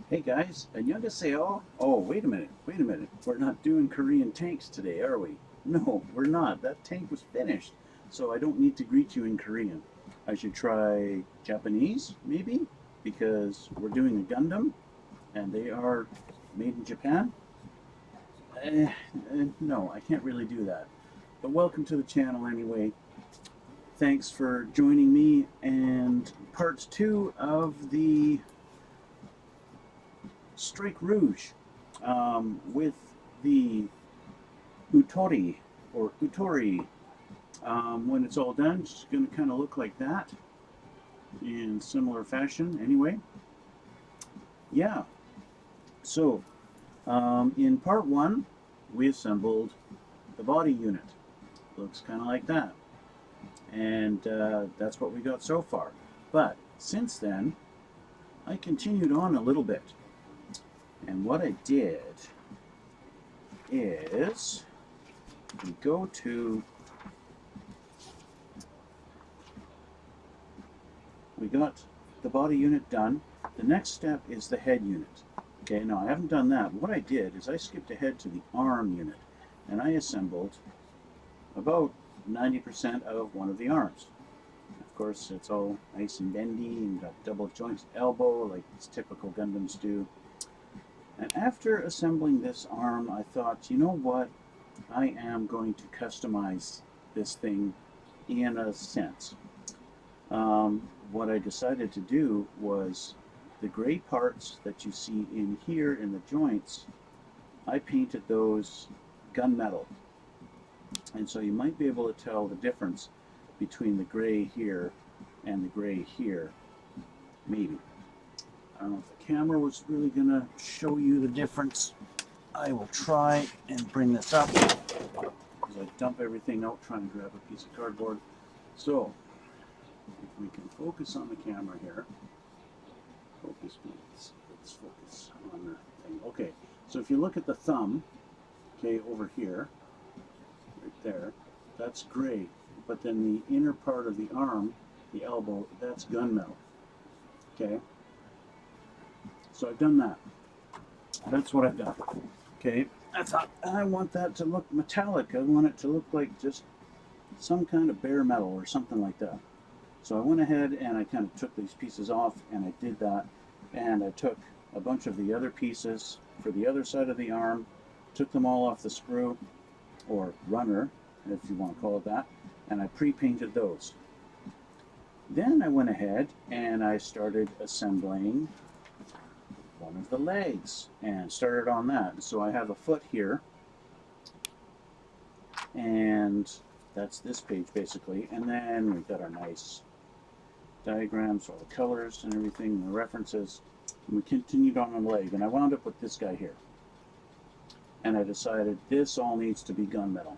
Hey guys, 안녕하세요. Oh, wait a minute, wait a minute. We're not doing Korean tanks today, are we? No, we're not. That tank was finished, so I don't need to greet you in Korean. I should try Japanese, maybe? Because we're doing a Gundam, and they are made in Japan? No, I can't really do that. But welcome to the channel anyway. Thanks for joining me, and part 2 of the Strike Rouge with the Ootori or Ootori. When it's all done, it's going to kind of look like that in similar fashion. Anyway, yeah. So in part 1, we assembled the body unit. Looks kind of like that, and that's what we got so far. But since then, I continued on a little bit, and what I did is we go to, we got the body unit done. The next step is the head unit. Okay, now I haven't done that. What I did is I skipped ahead to the arm unit, and I assembled about 90% of one of the arms. Of course, it's all nice and bendy and got double jointed elbow like these typical Gundams do. And after assembling this arm, I thought, you know what? I am going to customize this thing in a sense. What I decided to do was the gray parts that you see in here in the joints, I painted those gunmetal. And so you might be able to tell the difference between the gray here and the gray here, maybe. I don't know if the camera was really going to show you the difference. I will try and bring this up because I dump everything out trying to grab a piece of cardboard. So, if we can focus on the camera here. Focus, please. Let's focus on the thing. Okay, so if you look at the thumb, okay, over here, right there, that's gray. But then the inner part of the arm, the elbow, that's gunmetal. Okay? So I've done that. That's what I've done. Okay? I thought I want that to look metallic. I want it to look like just some kind of bare metal or something like that. So I went ahead and I kind of took these pieces off, and I did that. And I took a bunch of the other pieces for the other side of the arm, took them all off the sprue, or runner, if you want to call it that, and I pre-painted those. Then I went ahead and I started assembling one of the legs and started on that. So I have a foot here, and that's this page basically. And then we've got our nice diagrams, all the colors and everything, the references. And we continued on the leg, and I wound up with this guy here. And I decided this all needs to be gunmetal.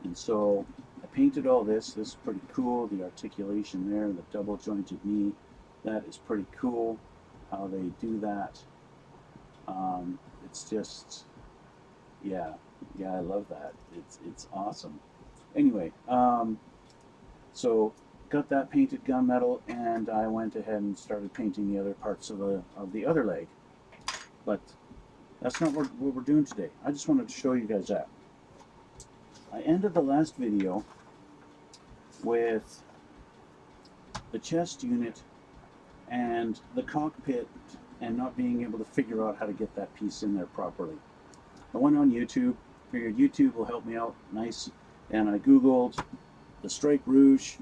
And so I painted all this. This is pretty cool. The articulation there, the double jointed knee, that is pretty cool. How they do that. It's just, yeah, I love that. It's awesome. Anyway, so got that painted gunmetal, and I went ahead and started painting the other parts of the other leg. But that's not what we're doing today. I just wanted to show you guys that. I ended the last video with the chest unit and the cockpit and not being able to figure out how to get that piece in there properly. I went on YouTube, figured YouTube will help me out, nice, and I Googled the Strike Rouge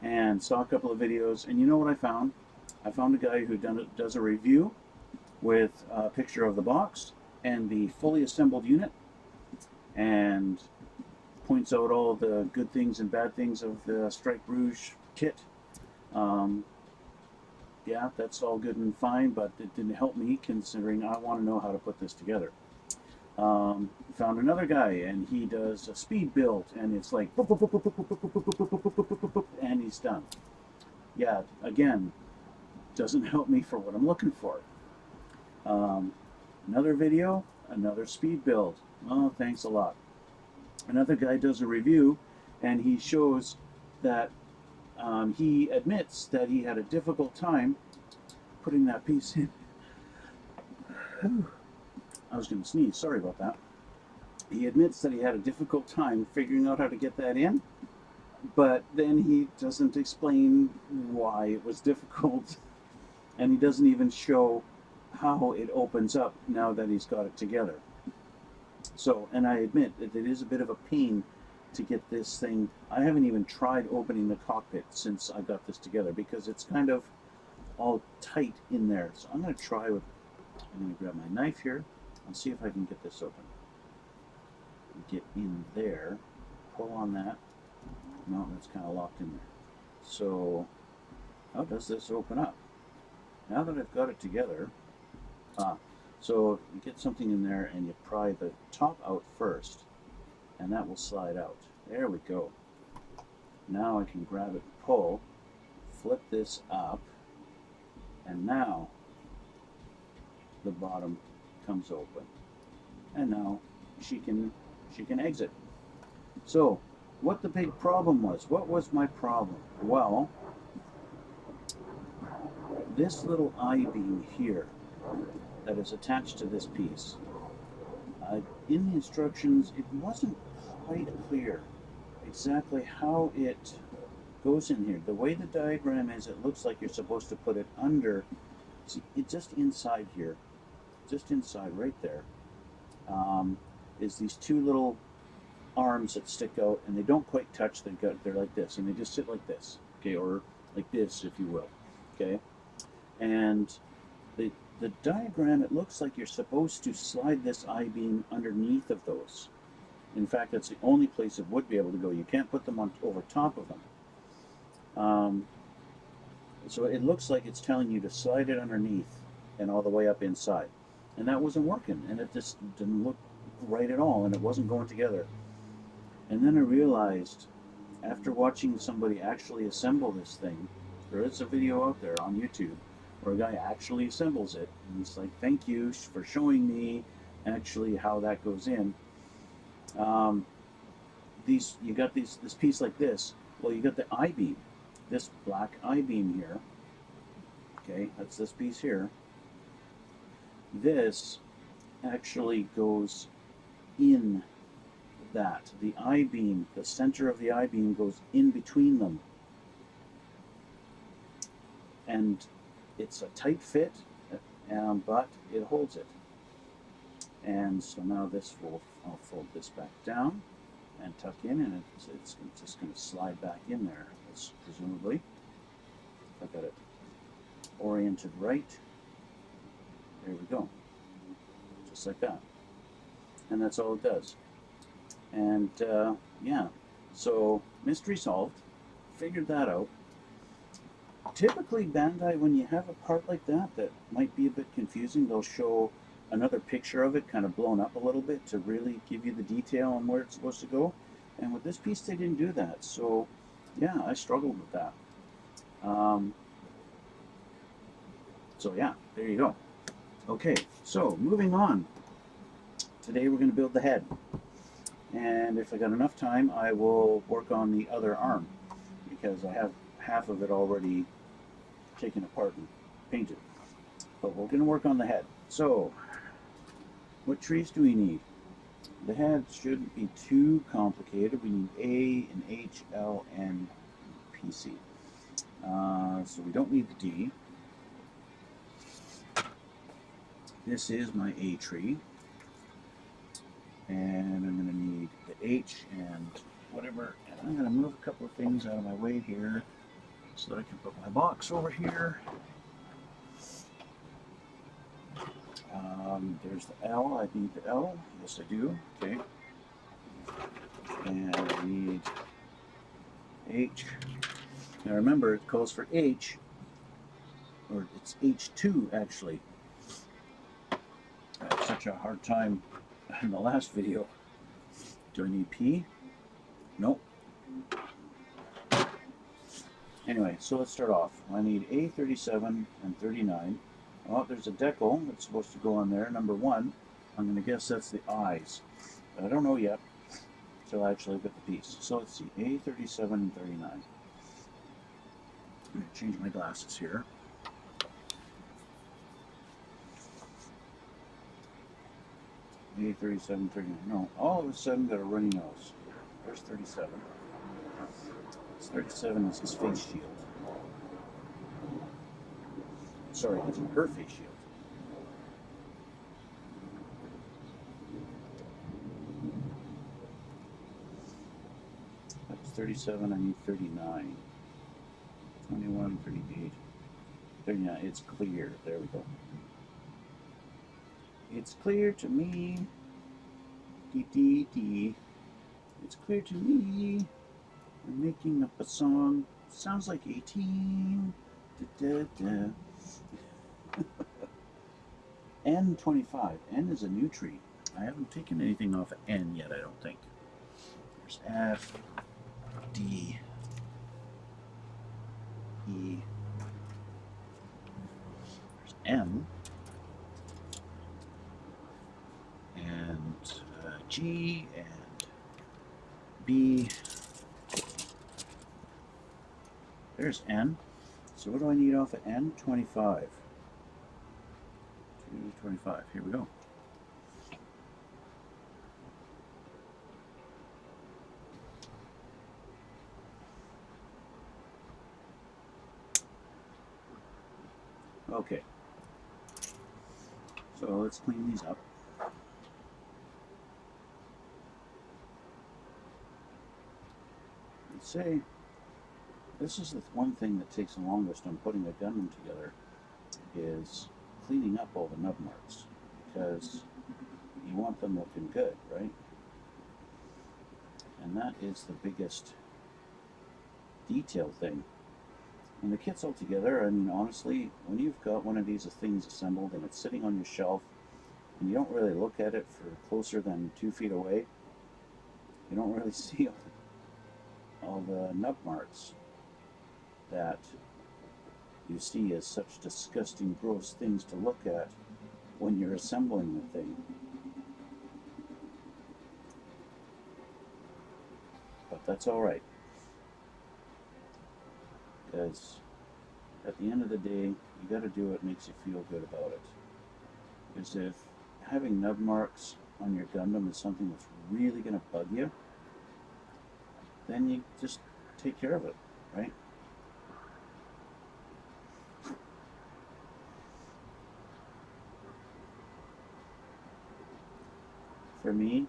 and saw a couple of videos, and you know what I found? I found a guy who does a review with a picture of the box and the fully assembled unit, and points out all the good things and bad things of the Strike Rouge kit. Yeah, that's all good and fine, but it didn't help me considering I want to know how to put this together. Found another guy, and he does a speed build, and it's like boop, boop, boop, boop, boop, boop, boop, boop, boop, boop, boop, boop, boop, and he's done. Yeah, again, doesn't help me for what I'm looking for. Another video, another speed build. Oh, thanks a lot. Another guy does a review, and he shows that he admits that he had a difficult time putting that piece in. I was going to sneeze, sorry about that. He admits that he had a difficult time figuring out how to get that in, but then he doesn't explain why it was difficult, and he doesn't even show how it opens up now that he's got it together. So, and I admit that it is a bit of a pain to get this thing. I haven't even tried opening the cockpit since I got this together because it's kind of all tight in there. So I'm going to try with, I'm going to grab my knife here and see if I can get this open. Get in there, pull on that. No, that's kind of locked in there. So how does this open up? Now that I've got it together, so you get something in there and you pry the top out first, and that will slide out. There we go. Now I can grab it and pull, flip this up, and now the bottom comes open. And now she can exit. So what the big problem was, what was my problem? Well, this little I-beam here that is attached to this piece, in the instructions it wasn't quite clear exactly how it goes in here. The way the diagram is, it looks like you're supposed to put it under, see, it's just inside here, just inside right there, is these two little arms that stick out, and they don't quite touch the gut. They're like this, and they just sit like this, okay, or like this, if you will, okay. And the diagram, it looks like you're supposed to slide this I-beam underneath of those. In fact, that's the only place it would be able to go. You can't put them on over top of them. So it looks like it's telling you to slide it underneath and all the way up inside, and that wasn't working, and it just didn't look right at all, and it wasn't going together. And then I realized, after watching somebody actually assemble this thing, there is a video out there on YouTube where a guy actually assembles it, and he's like, thank you for showing me actually how that goes in. You got this piece like this. Well, you got the I-beam, this black I-beam here, okay, that's this piece here. This actually goes in that. The I-beam, the center of the I-beam goes in between them. And it's a tight fit, but it holds it. And so now I'll fold this back down and tuck in, and it's just going to slide back in there, presumably. I've got it oriented right. There we go. Just like that. And that's all it does. And yeah, so mystery solved. Figured that out. Typically, Bandai, when you have a part like that might be a bit confusing, they'll show another picture of it kind of blown up a little bit to really give you the detail on where it's supposed to go. And with this piece, they didn't do that. So yeah, I struggled with that. So yeah, there you go. Okay, so moving on. Today we're going to build the head. And if I got enough time, I will work on the other arm, because I have half of it already taken apart and painted. But we're going to work on the head. So, what trees do we need? The head shouldn't be too complicated. We need A and H, L, and PC. So we don't need the D. This is my A tree. And I'm going to need the H and whatever. And I'm going to move a couple of things out of my way here so that I can put my box over here. There's the L. I need the L. Yes, I do. Okay. And I need H. Now remember, it calls for H, or it's H2 actually. I had such a hard time in the last video. Do I need P? Nope. Anyway, so let's start off. I need A37 and 39. Oh, there's a decal that's supposed to go on there, number 1. I'm going to guess that's the eyes. But I don't know yet until I actually get the piece. So let's see, A37 and 39. I'm going to change my glasses here. A37, 39. No, all of a sudden got a runny nose. There's 37. This 37 is his face shield. Sorry, it's her face shield. That's 37, I need 39. 21, 38, 39. It's clear. There we go. It's clear to me. Dee dee dee. It's clear to me. I'm making up a song. Sounds like 18. Da, da, da. N25. N is a new tree. I haven't taken anything off of N yet, I don't think. There's F, D, E. There's M. And G and B. There's N. So what do I need off of N? 25. 225. Here we go. Okay. So let's clean these up. Let's say this is the one thing that takes the longest on putting a Gundam together is cleaning up all the nub marks, because you want them looking good, right? And that is the biggest detail thing. When the kit's all together, I mean, honestly, when you've got one of these things assembled and it's sitting on your shelf and you don't really look at it for closer than 2 feet away, you don't really see all the nub marks that you see as such disgusting, gross things to look at when you're assembling the thing. But that's alright, because at the end of the day, you gotta do what makes you feel good about it. Because if having nub marks on your Gundam is something that's really gonna bug you, then you just take care of it, right? For me,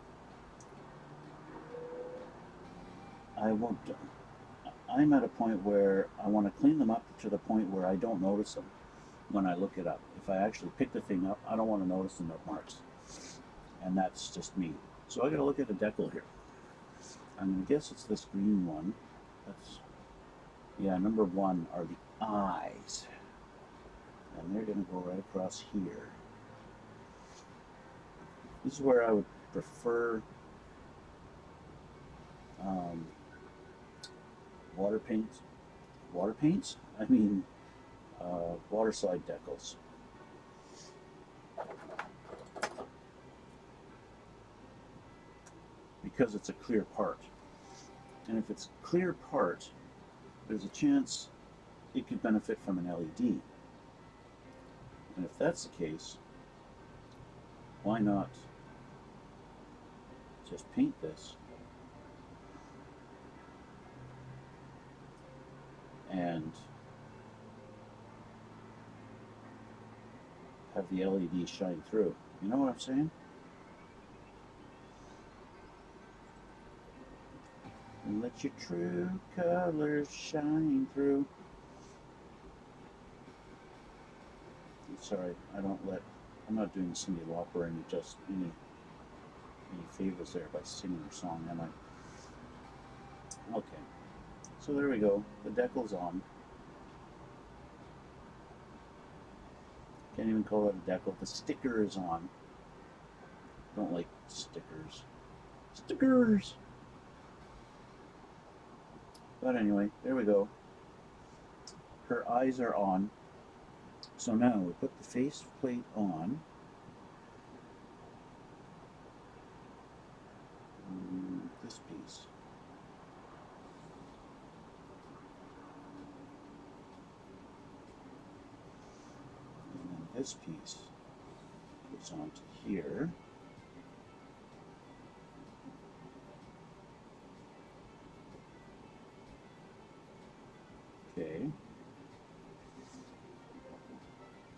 I'm at a point where I want to clean them up to the point where I don't notice them when I look it up. If I actually pick the thing up, I don't want to notice the nub marks. And that's just me. So I gotta look at the decal here. I'm gonna guess it's this green one. That's, yeah, number 1 are the eyes. And they're gonna go right across here. This is where I would prefer water paints. Water paints? I mean, water slide decals. Because it's a clear part. And if it's a clear part, there's a chance it could benefit from an LED. And if that's the case, why not just paint this and have the LED shine through? You know what I'm saying? And let your true colors shine through. Sorry, I'm not doing Cyndi Lauper any favors there by singing her song, am I? Okay, so there we go. The decal's on. Can't even call it a decal. The sticker is on. Don't like stickers. Stickers! But anyway, there we go. Her eyes are on. So now we put the face plate on. This piece. And then this piece goes onto here.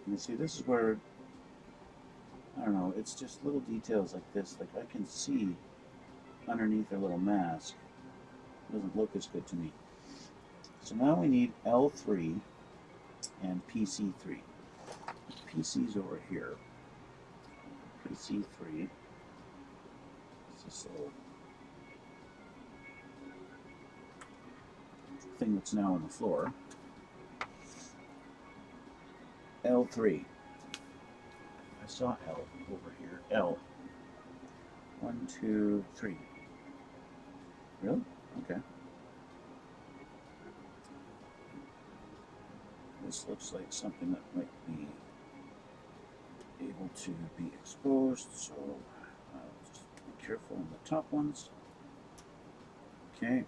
You see, this is where, I don't know, it's just little details like this. Like I can see underneath their little mask. It doesn't look as good to me. So now we need L3 and PC3. PC's over here. PC3. It's this little thing that's now on the floor. L3. I saw L over here. L. 1, 2, 3. Really? Okay. This looks like something that might be able to be exposed, so just be careful on the top ones. Okay.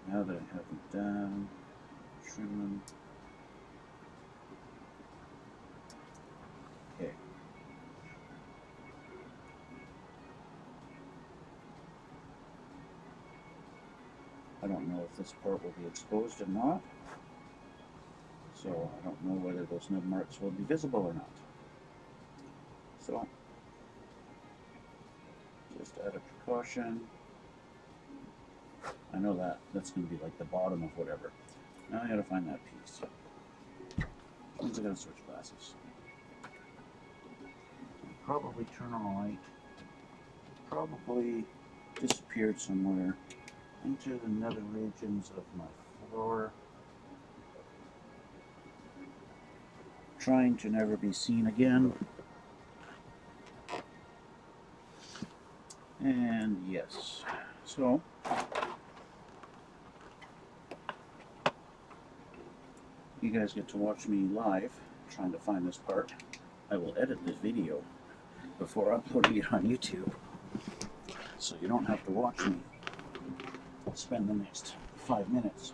Now that I have them down, trim them. Okay. I don't know if this part will be exposed or not, so I don't know whether those nub marks will be visible or not. So, just out of precaution, I know that's going to be like the bottom of whatever. Now I got to find that piece. Means I got to switch glasses. Probably turn on a light. Probably disappeared somewhere into the nether regions of my floor. Trying to never be seen again. And yes, so you guys get to watch me live trying to find this part. I will edit this video before uploading it on YouTube, so you don't have to watch me spend the next 5 minutes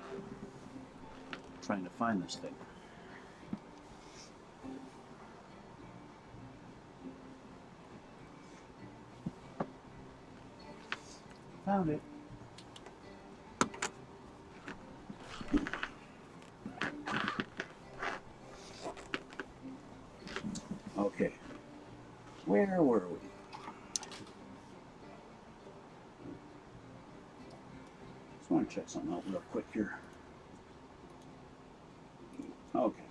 trying to find this thing. Found it. Okay, where were we? Just want to check something out real quick here. Okay.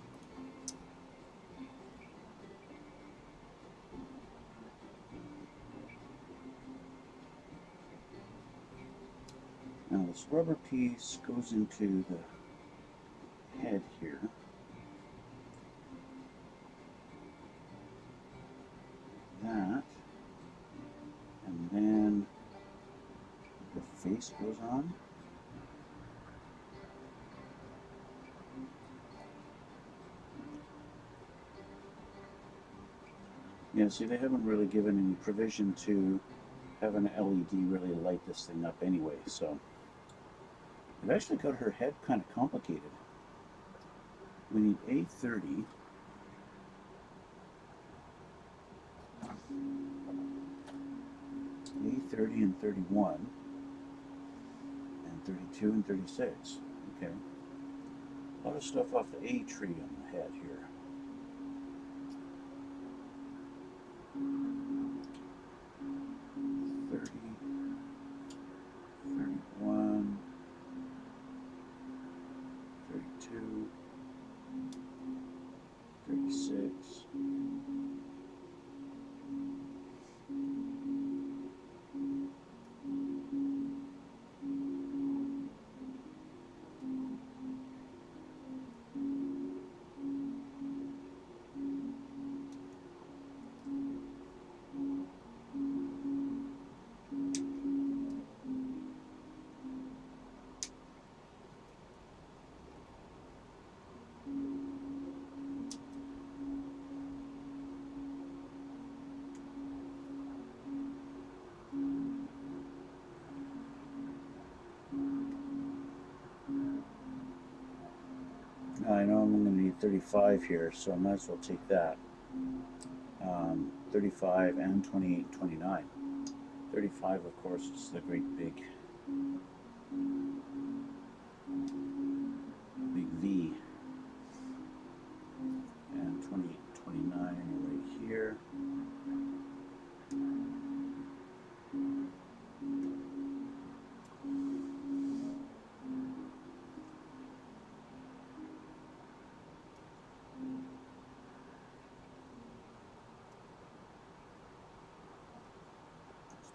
Now this rubber piece goes into the head here. That, and then the face goes on. Yeah, see, they haven't really given any provision to have an LED really light this thing up anyway, so they've actually got her head kind of complicated. We need A30. A30 and 31, and 32 and 36. Okay. A lot of stuff off the A tree on the head here. I know I'm going to need 35 here, so I might as well take that. 35 and 28 and 29. 35, of course, is the great big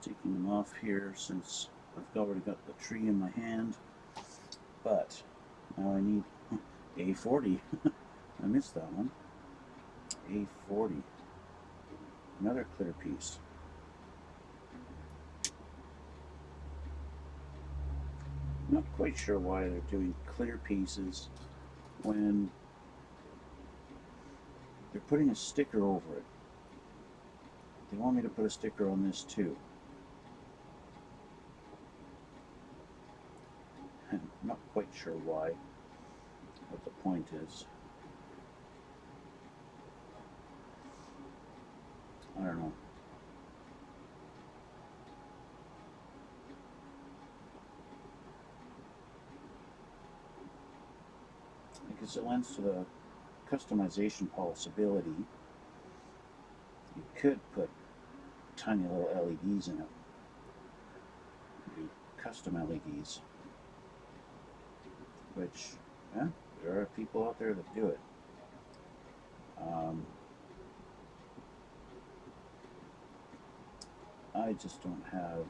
taking them off here since I've already got the tree in my hand. But now I need A40. I missed that one. A40. Another clear piece. Not quite sure why they're doing clear pieces when they're putting a sticker over it. They want me to put a sticker on this too. I'm not quite sure why, what the point is. I don't know. Because it lends to the customization possibility. You could put tiny little LEDs in it. Maybe custom LEDs. Which, yeah, there are people out there that do it. I just don't have,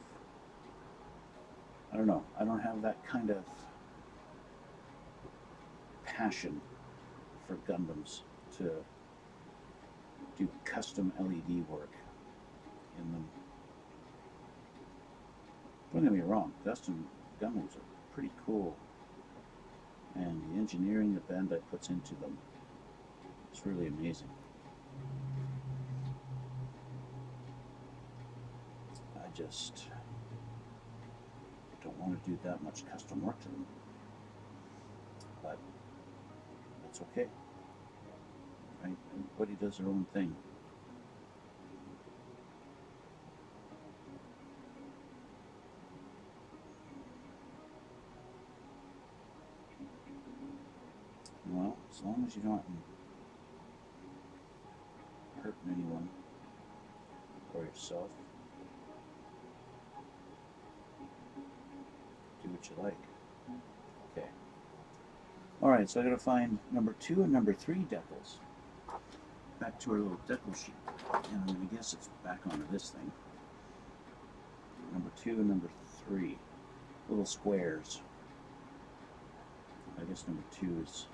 I don't know, I don't have that kind of passion for Gundams to do custom LED work in them. Don't get me wrong, custom Gundams are pretty cool, and the engineering that Bandai puts into them is really amazing. I just don't want to do that much custom work to them, but that's okay, right? Everybody does their own thing. Well, as long as you're not hurting anyone or yourself, do what you like. Okay. Alright, so I gotta find number 2 and number 3 decals. Back to our little decal sheet. And I guess it's back onto this thing. Number 2 and number 3. Little squares. I guess number 2 is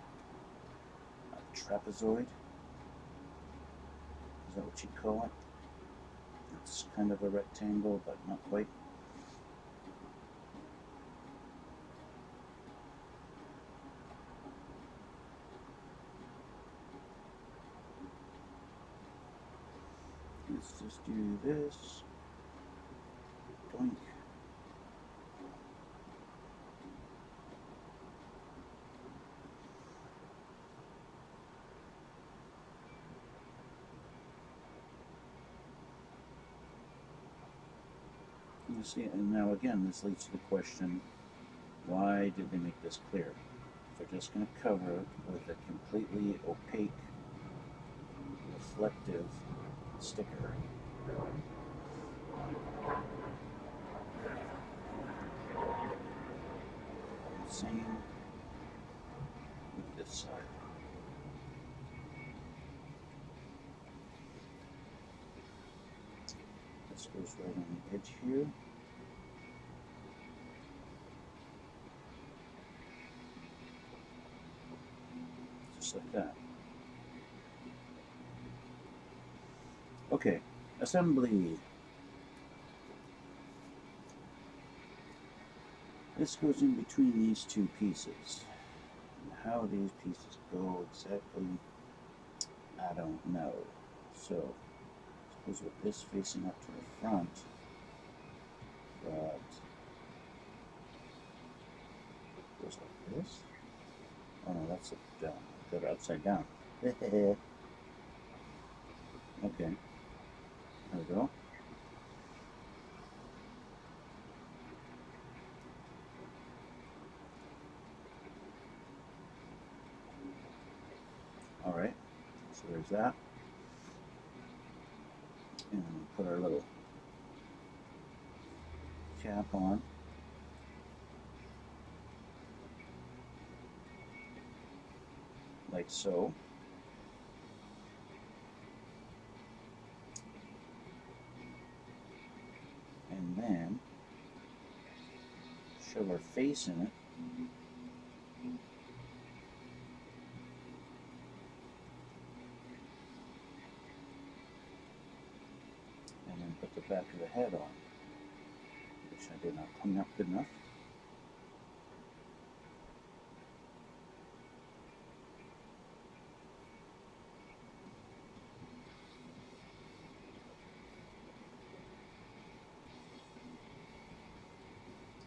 a trapezoid. Is that what you'd call it? It's kind of a rectangle, but not quite. Let's just do this. Doink. You see, and now again, this leads to the question, why did they make this clear? If they're just going to cover it with a completely opaque, reflective sticker. Same with this side. This goes right on the edge here. Just like that. Okay, assembly. This goes in between these two pieces. And how these pieces go exactly, I don't know. So, I suppose with this facing up to the front, but it goes like this. Oh no, that's down. Got it upside down. Okay, there we go. Alright, so there's that. And we'll put our little cap on. Like so. And circular face in it. And then put the back of the head on, which I did not clean up good enough.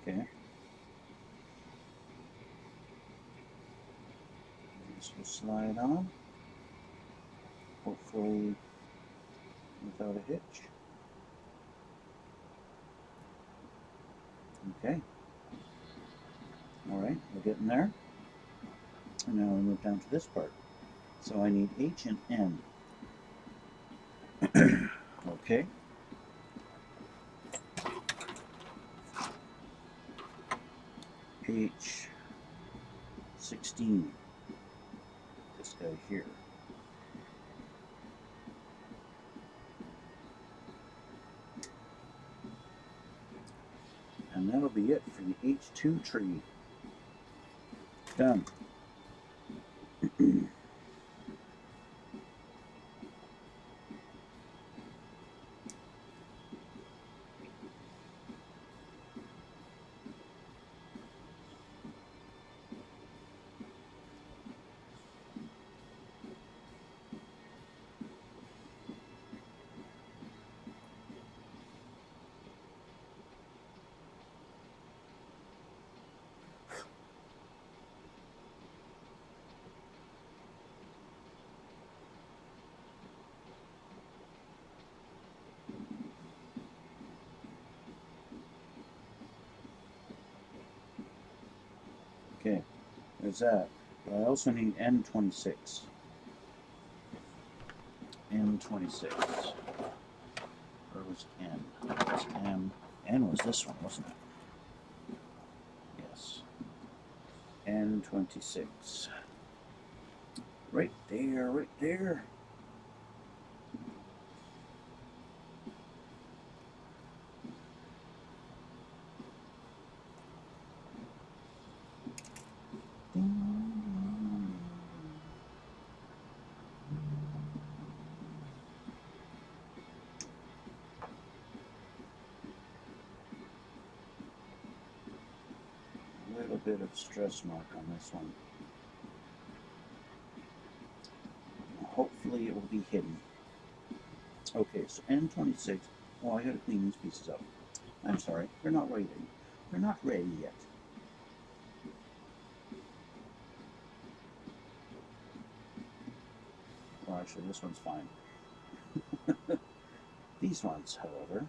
Okay. This will slide on, hopefully without a hitch. Okay. Alright, we're getting there. And now we move down to this part. So I need H and N. Okay. H 16. This guy here. And that'll be it for the H2 tree. Done. Okay, there's that. But I also need N26. N26. Where was N? It was M. N was this one, wasn't it? Yes. N26. Right there, right there. A little bit of stress mark on this one. Hopefully it will be hidden. Okay, so N26. Oh, I gotta clean these pieces up. I'm sorry, they're not ready. They're not ready yet. Well, actually, this one's fine. These ones, however,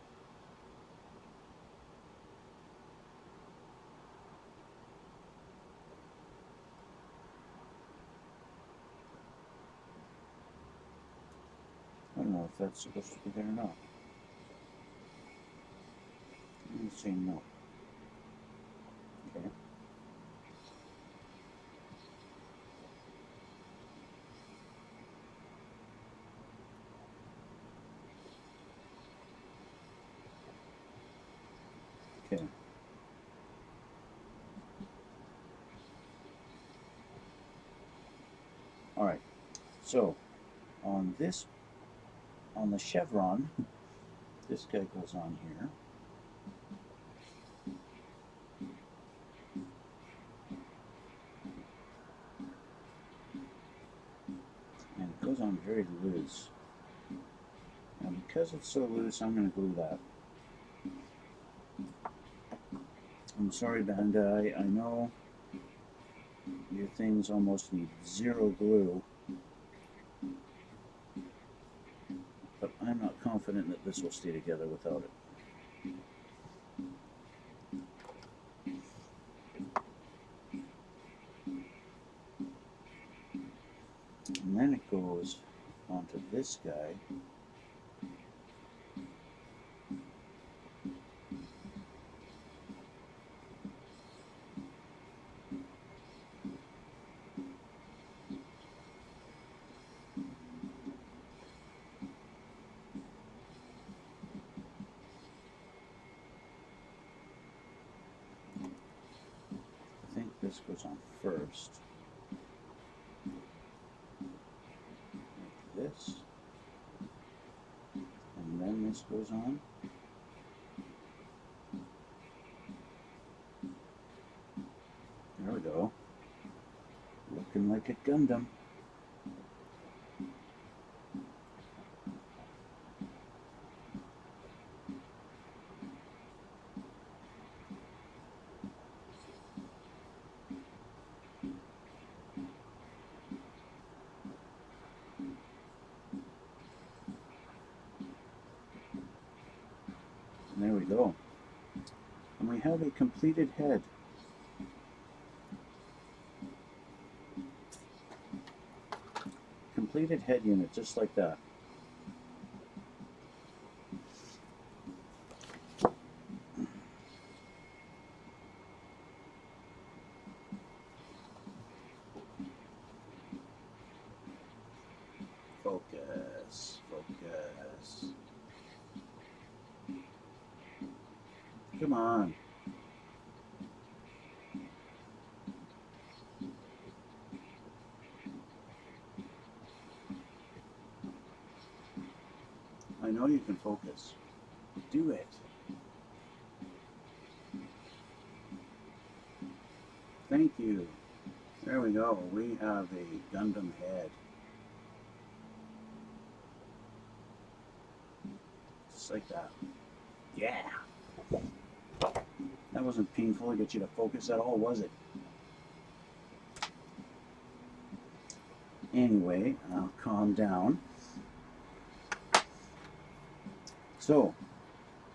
I don't know if that's supposed to be there or not. Let me say no. Okay. Okay. All right. So on this, on the chevron, this guy goes on here. And it goes on very loose. And because it's so loose, I'm going to glue that. I'm sorry, Bandai. I know your things almost need zero glue. But I'm not confident that this will stay together without it. And then it goes onto this guy. this goes on first. Like this. And then this goes on. There we go. Looking like a Gundam. And there we go. And we have a completed head. Completed head unit, just like that. Focus, focus. Come on. I know you can focus. Do it. Thank you. There we go. We have a Gundam head. Just like that. Yeah. That wasn't painful to get you to focus at all, was it? Anyway, I'll calm down. So,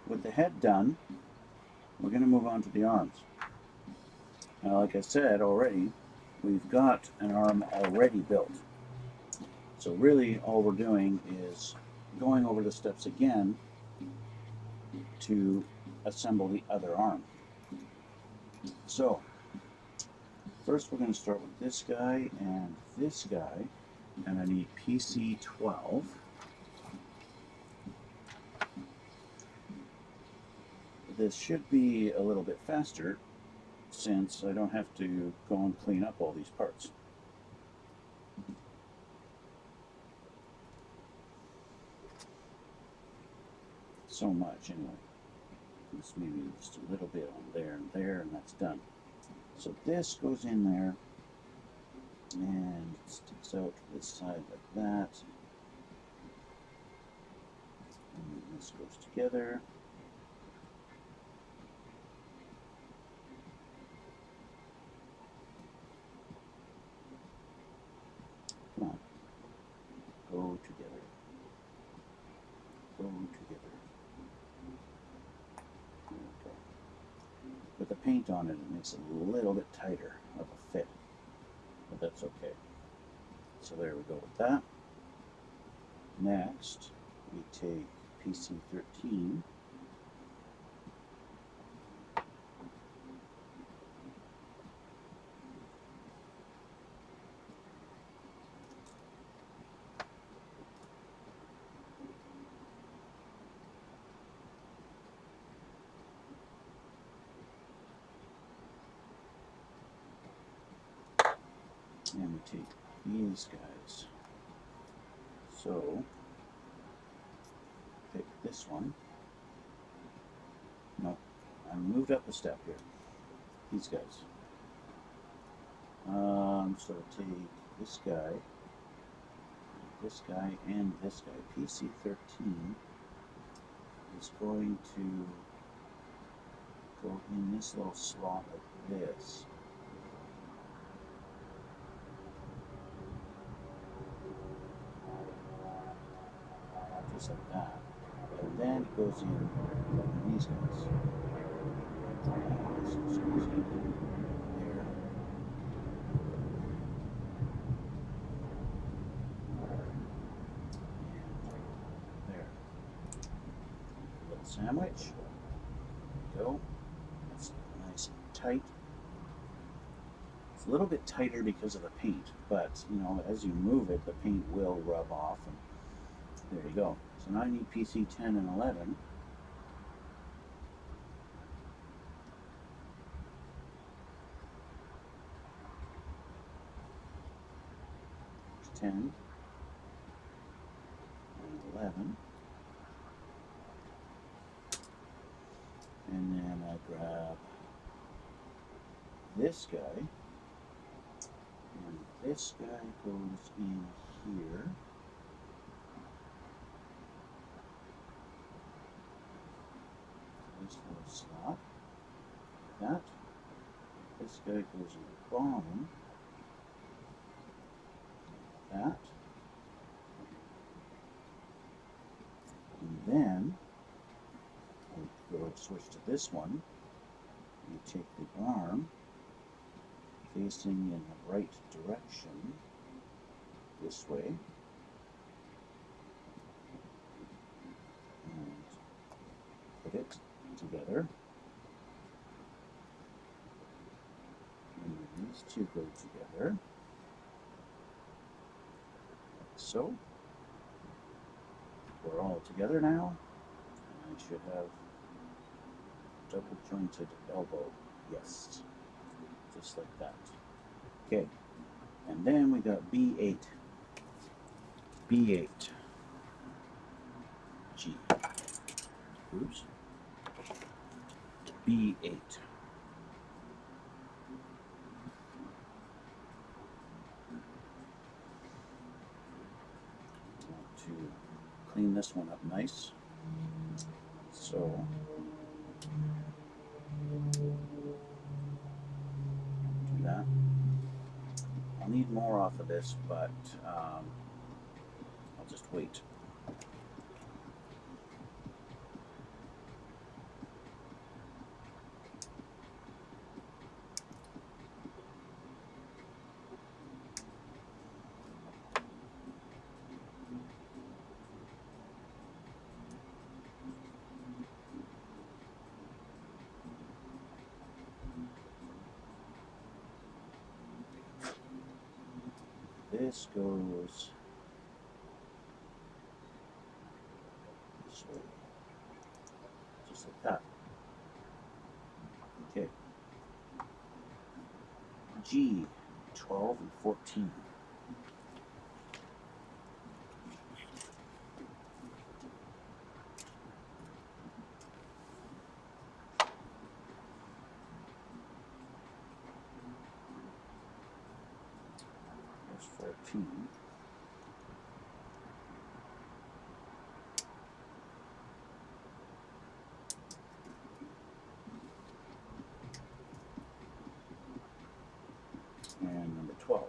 with the head done, we're going to move on to the arms. Now, like I said already, we've got an arm already built. So really all we're doing is going over the steps again to assemble the other arm. So, first we're going to start with this guy and this guy, and I need PC12. This should be a little bit faster since I don't have to go and clean up all these parts. So much anyway. Just maybe just a little bit on there and there, and that's done. So this goes in there and it sticks out to this side like that. And this goes together. Come on. Go together. Go together. There we go. With the paint on it, it makes it a little bit tighter of a fit. But that's okay. So there we go with that. Next, we take PC13. And we take these guys. So, pick this one. No, I moved up a step here. These guys. So take this guy, and this guy. PC13 is going to go in this little slot like this. Just like that. And then it goes in these guys. This goes in there. And there. A little sandwich. There we go. That's nice and tight. It's a little bit tighter because of the paint, but you know, as you move it, the paint will rub off, and there you go. So now I need PC 10 and 11. 10 and 11. And then I grab this guy, and this guy goes in here. This little slot. That. This guy goes in the bottom. That. And then I go switch to this one. You take the arm facing in the right direction this way, and put it together. And these two go together, like so. We're all together now, and I should have double jointed elbow. Yes, just like that. Okay, and then we got B8. B8. G. Oops. B8. Want to clean this one up nice. So do that. I'll need more off of this, but I'll just wait. This goes this way, just like that. Okay. G, 12 and 14. There's 14. And number 12.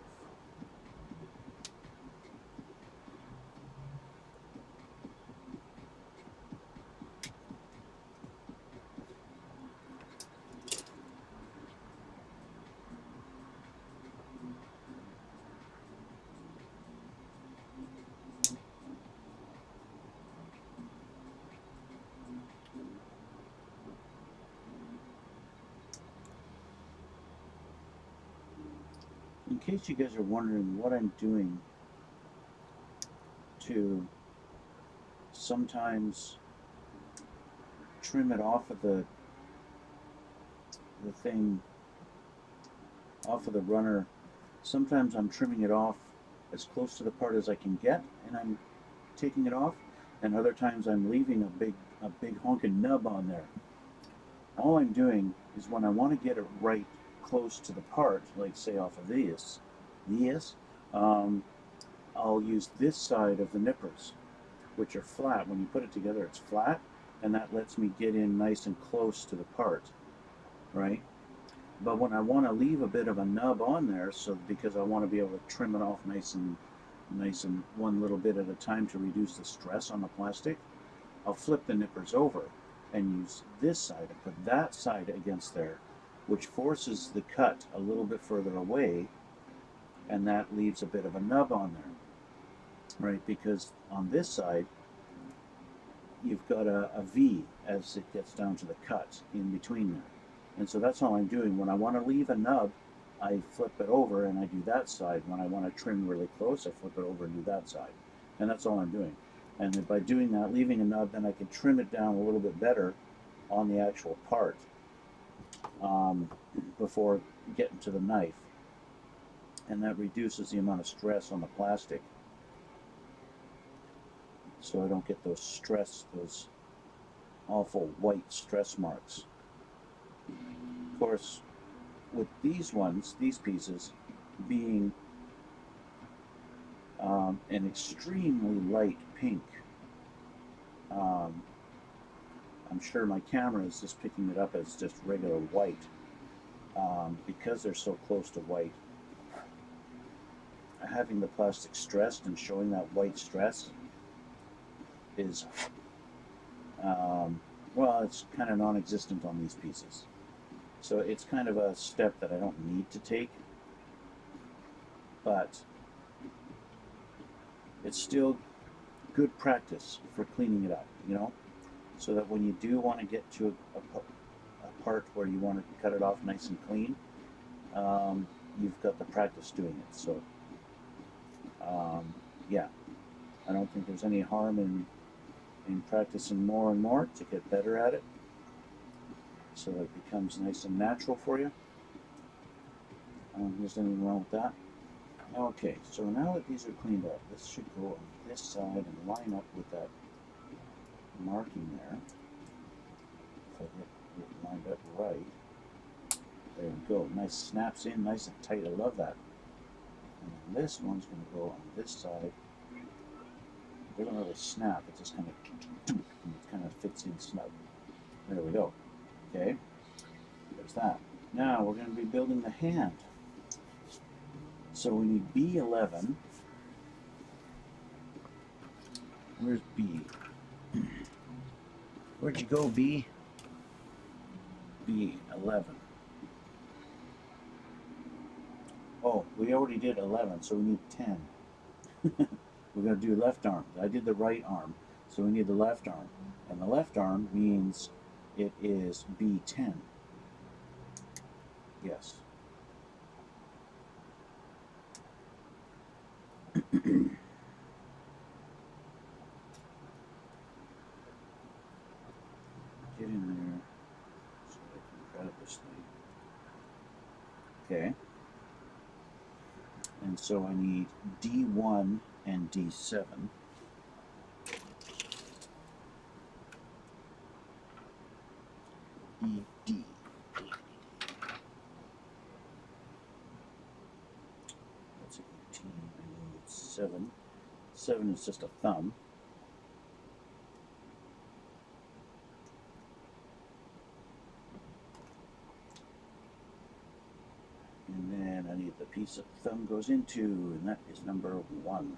In case you guys are wondering what I'm doing to sometimes trim it off of the thing, off of the runner, sometimes I'm trimming it off as close to the part as I can get and I'm taking it off, and other times I'm leaving a big honking nub on there. All I'm doing is when I want to get it right close to the part, like say off of this, I'll use this side of the nippers, which are flat. When you put it together, it's flat, and that lets me get in nice and close to the part, right? But when I want to leave a bit of a nub on there, so because I want to be able to trim it off nice and one little bit at a time to reduce the stress on the plastic, I'll flip the nippers over and use this side and put that side against there, which forces the cut a little bit further away, and that leaves a bit of a nub on there, right? Because on this side, you've got a V as it gets down to the cut in between there. And so that's all I'm doing. When I want to leave a nub, I flip it over and I do that side. When I want to trim really close, I flip it over and do that side. And that's all I'm doing. And by doing that, leaving a nub, then I can trim it down a little bit better on the actual part before getting to the knife. and that reduces the amount of stress on the plastic, so I don't get those awful white stress marks. Of course, with these pieces being an extremely light pink, I'm sure my camera is just picking it up as just regular white. Because they're so close to white, having the plastic stressed and showing that white stress is, well, it's kind of non-existent on these pieces. So it's kind of a step that I don't need to take, but it's still good practice for cleaning it up, you know, so that when you do want to get to a part where you want to cut it off nice and clean, you've got the practice doing it. So yeah, I don't think there's any harm in practicing more and more to get better at it, so that it becomes nice and natural for you. I don't think there's anything wrong with that. Okay, so now that these are cleaned up, this should go on this side and line up with that marking there. If I get it lined up right. There we go. Nice, snaps in nice and tight. I love that. And then this one's going to go on this side. It doesn't really snap. It just kind of fits in snug. There we go. Okay. There's that. Now we're going to be building the hand. So we need B11. Where's B? Where'd you go, B? B11. Oh, we already did 11, so we need 10. We're going to do left arm. I did the right arm, so we need the left arm. And the left arm means it is B10. Yes. Get in there so I can grab this thing. Okay. And so I need D1 and D7. ED. That's 18. I need 7. 7 is just a thumb. And then I need the piece that the thumb goes into, and that is number 1.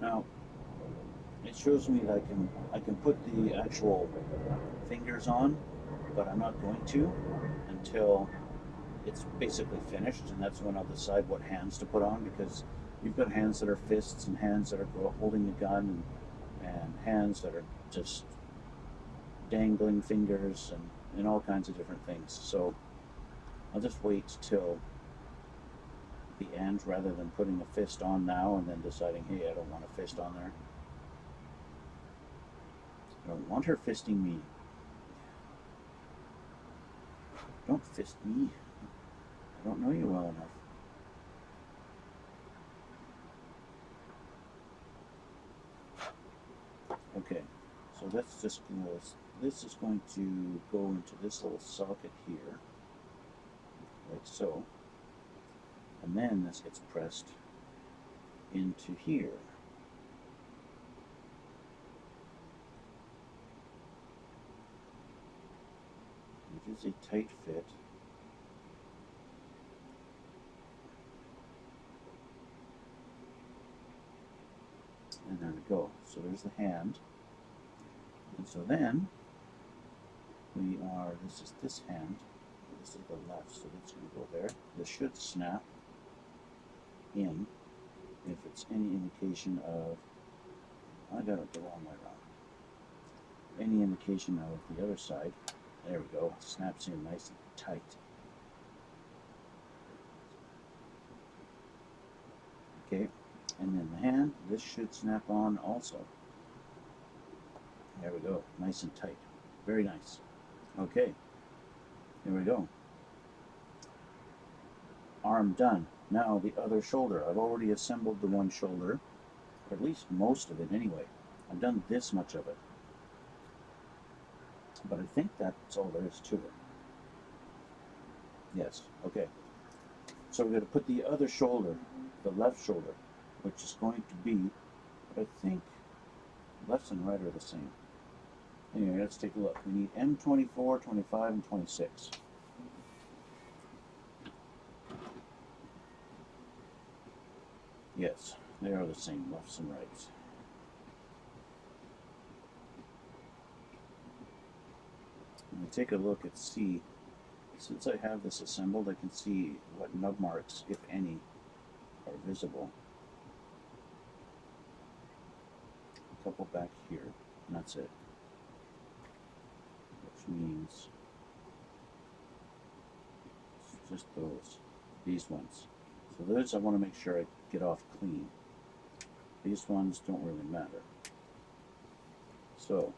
Now, it shows me that I can put the actual fingers on, but I'm not going to until it's basically finished, and that's when I'll decide what hands to put on, because you've got hands that are fists and hands that are holding the gun, and hands that are just dangling fingers and all kinds of different things. So I'll just wait till the end rather than putting a fist on now and then deciding, hey, I don't want a fist on there. I don't want her fisting me. Don't fist me. I don't know you well enough. Okay, so that's just gonna, this is going to go into this little socket here, like so, and then this gets pressed into here. Which is a tight fit. And there we go. So there's the hand. And so then we are, this is this hand, this is the left, so that's going to go there. This should snap in if it's any indication of, I got it the wrong way around. Any indication of the other side. There we go. Snaps in nice and tight. Okay, And then the hand, this should snap on also. There we go, nice and tight. Very nice. Okay, here we go. Arm done. Now the other shoulder. I've already assembled the one shoulder, or at least most of it anyway. I've done this much of it. But I think that's all there is to it. Yes, okay. So we're going to put the other shoulder, the left shoulder, which is going to be, I think, left and right are the same. Anyway, let's take a look. We need M24, 25, and 26. Yes, they are the same, lefts and rights. When we take a look at C, since I have this assembled, I can see what nub marks, if any, are visible. A couple back here, and that's it. Which means it's just these ones. So those I want to make sure I get off clean. These ones don't really matter. So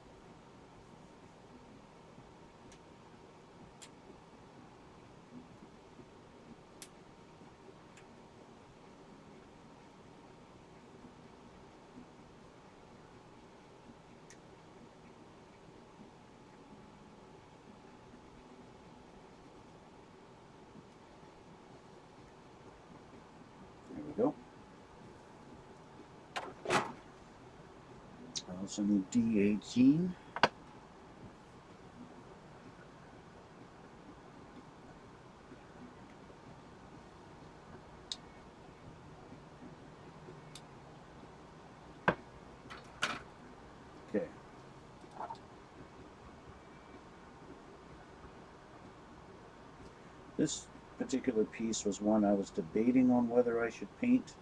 there we go. I also need D18. Okay. This particular piece was one I was debating on whether I should paint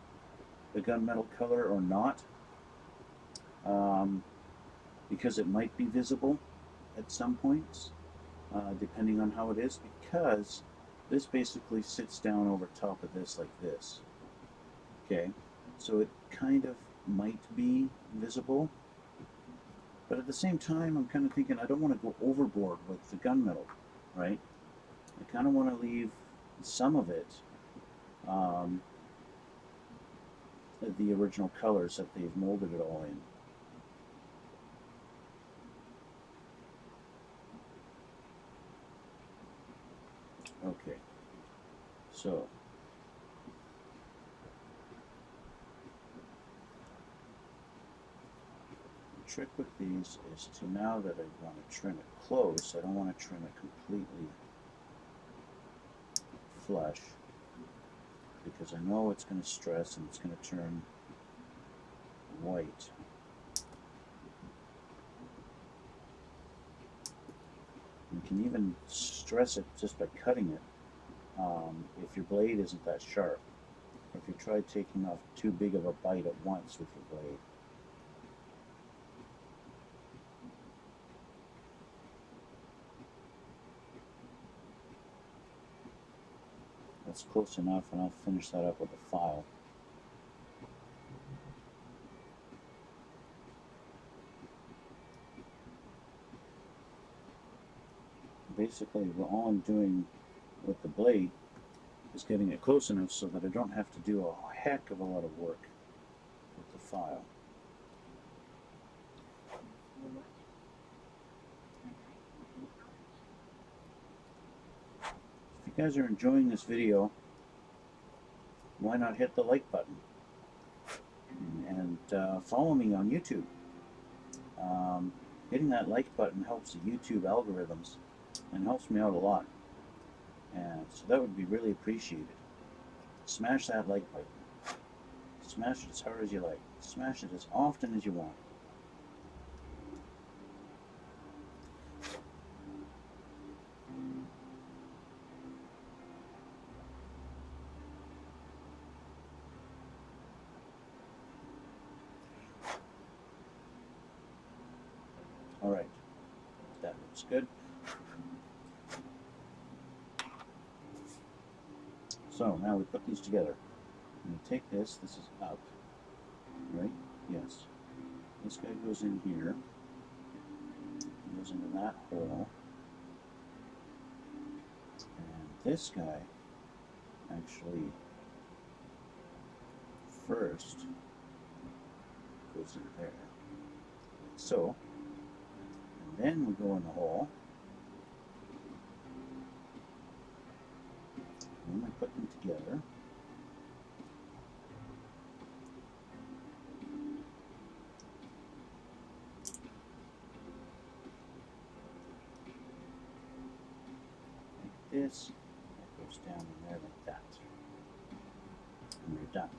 the gunmetal color or not, because it might be visible at some points, depending on how it is, because this basically sits down over top of this like this. Okay, so it kind of might be visible, but at the same time I'm kind of thinking I don't want to go overboard with the gunmetal, right? I kind of want to leave some of it the original colors that they've molded it all in. Okay, so the trick with these is to, now that I want to trim it close, I don't want to trim it completely flush, because I know it's going to stress and it's going to turn white. You can even stress it just by cutting it if your blade isn't that sharp. If you try taking off too big of a bite at once with your blade. That's close enough, and I'll finish that up with a file. Basically, all I'm doing with the blade is getting it close enough so that I don't have to do a heck of a lot of work with the file. If you guys are enjoying this video, why not hit the like button and follow me on YouTube. Hitting that like button helps the YouTube algorithms and helps me out a lot, and so that would be really appreciated. Smash that like button. Smash it as hard as you like. Smash it as often as you want. Alright, that looks good. So now we put these together. I'm going to take this is up, right? Yes. This guy goes in here, goes into that hole, and this guy actually first goes in there, like so, and then we go in the hole, and then we put them together. This, that goes down in there like that, and we're done.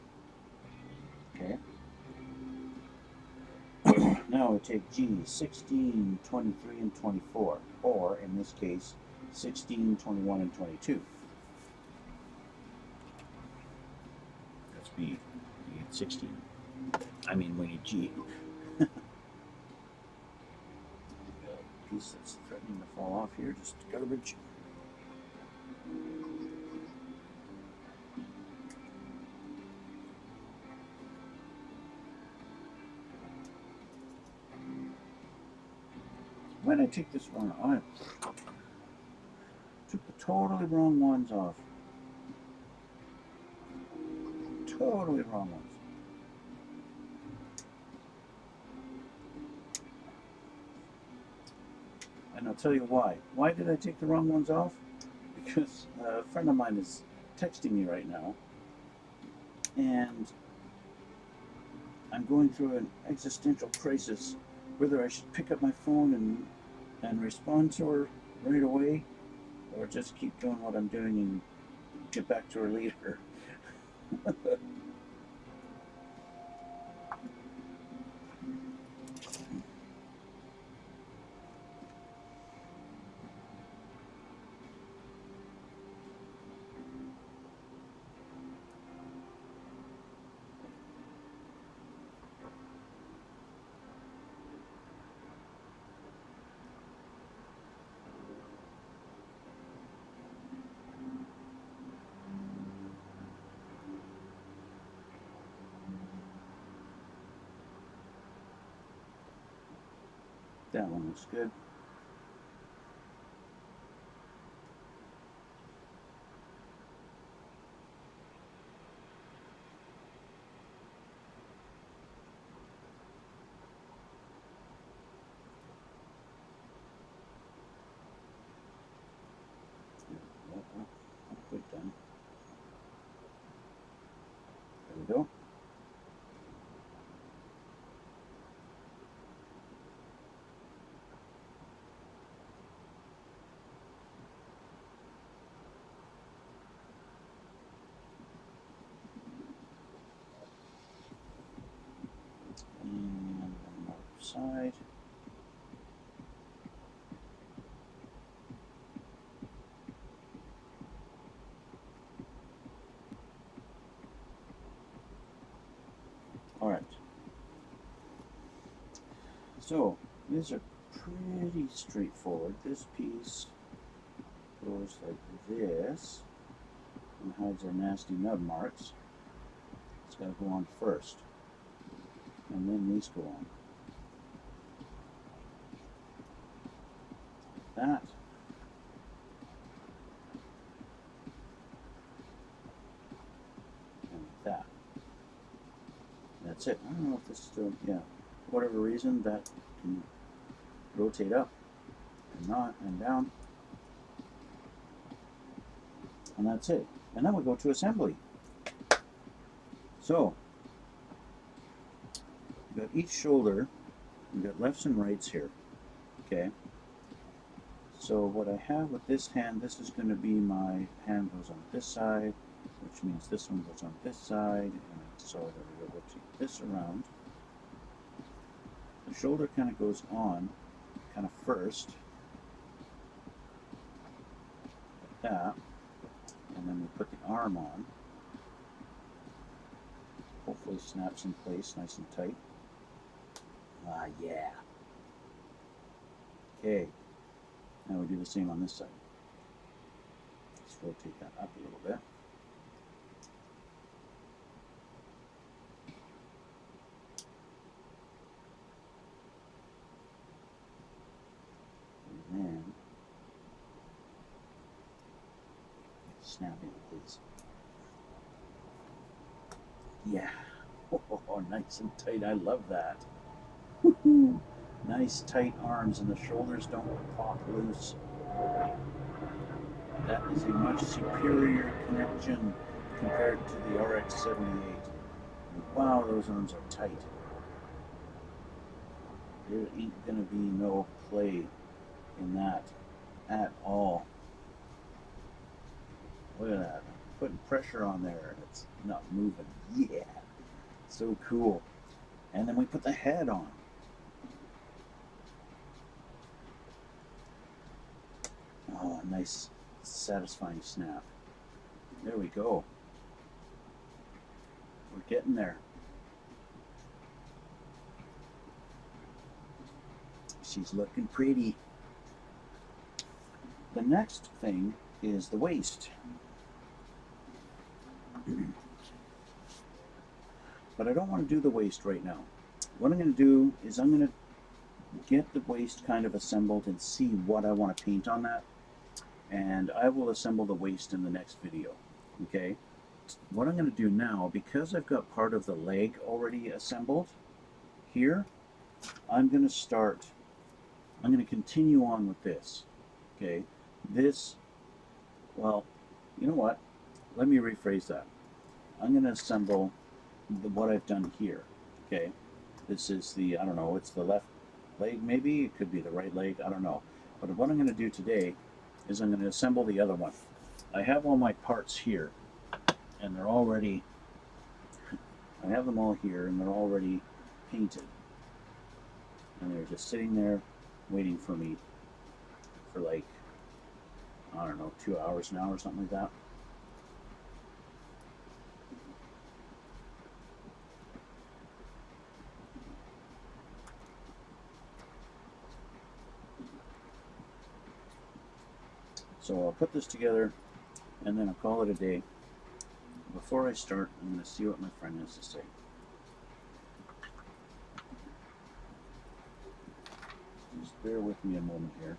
Okay. Now we take G, 16, 23, and 24, or in this case, 16, 21, and 22. That's B. We need 16. I mean, we need G. Piece that's threatening to fall off here, just garbage. Why did I take this one? I took the totally wrong ones off. Totally wrong ones. And I'll tell you why. Why did I take the wrong ones off? Because a friend of mine is texting me right now, and I'm going through an existential crisis whether I should pick up my phone and respond to her right away, or just keep doing what I'm doing and get back to her later. That one looks good. Quite done. There we go. And one more side. Alright. So, these are pretty straightforward. This piece goes like this and hides our nasty nub marks. It's got to go on first. And then these go on. Like that. And like that. That's it. I don't know if this is still, yeah. For whatever reason, that can rotate up and not and down. And that's it. And then we go to assembly. So, we've got each shoulder, we've got lefts and rights here. Okay. So what I have with this hand, this is going to be my hand goes on this side, which means this one goes on this side, and so I'm going to rotate this around. The shoulder kind of goes on, kind of first, like that, and then we put the arm on. Hopefully snaps in place nice and tight. Ah, yeah. Okay. Now we do the same on this side. Let's rotate that up a little bit. snapping, please. Yeah. Oh, nice and tight. I love that. Woohoo! Nice tight arms, and the shoulders don't pop loose. That is a much superior connection compared to the RX-78. Wow, those arms are tight. There ain't gonna be no play in that at all. Look at that. Putting pressure on there and it's not moving. Yeah. So cool. And then we put the head on. Oh, nice, satisfying snap. There we go. We're getting there. She's looking pretty. The next thing is the waist. But I don't want to do the waist right now. What I'm going to do is I'm going to get the waist kind of assembled and see what I want to paint on that. And I will assemble the waist in the next video. Okay? What I'm going to do now, because I've got part of the leg already assembled here, I'm going to continue on with this. Okay? This, well, you know what? Let me rephrase that. I'm going to assemble what I've done here. Okay? This is the, I don't know, it's the left leg maybe? It could be the right leg, I don't know. But what I'm going to do today is I'm going to assemble the other one. I have all my parts here, and they're already, I have them all here, and they're already painted. And they're just sitting there waiting for me for like, I don't know, 2 hours now or something like that. So I'll put this together and then I'll call it a day. Before I start, I'm going to see what my friend has to say. Just bear with me a moment here.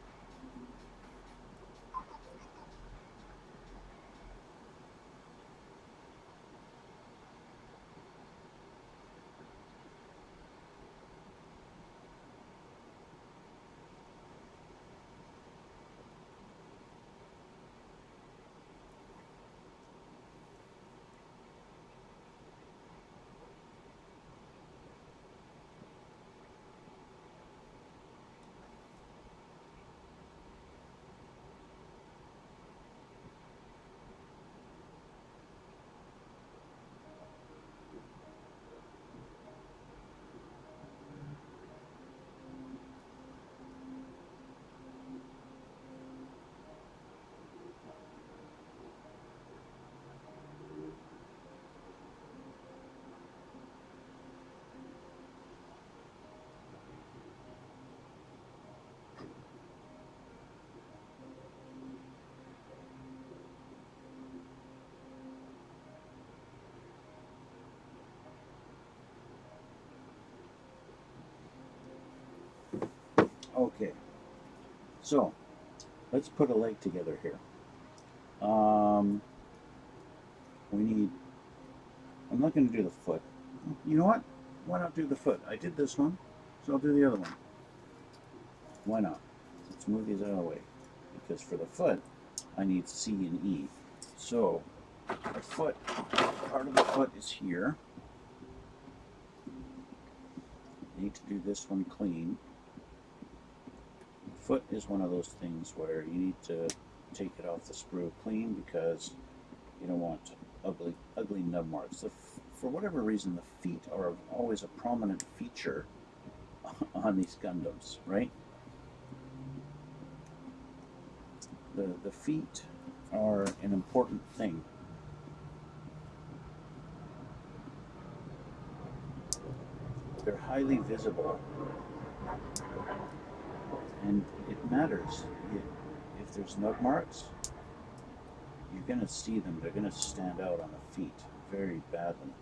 Okay, so let's put a leg together here. We need, I'm not going to do the foot. You know what? Why not do the foot? I did this one, so I'll do the other one. Why not? Let's move these out of the way. Because for the foot, I need C and E. So, the foot, part of the foot is here. I need to do this one clean. The foot is one of those things where you need to take it off the sprue clean because you don't want ugly nub marks. For whatever reason, the feet are always a prominent feature on these Gundams, right? The feet are an important thing. They're highly visible, and it matters. If there's nub marks, you're going to see them. They're going to stand out on the feet very badly.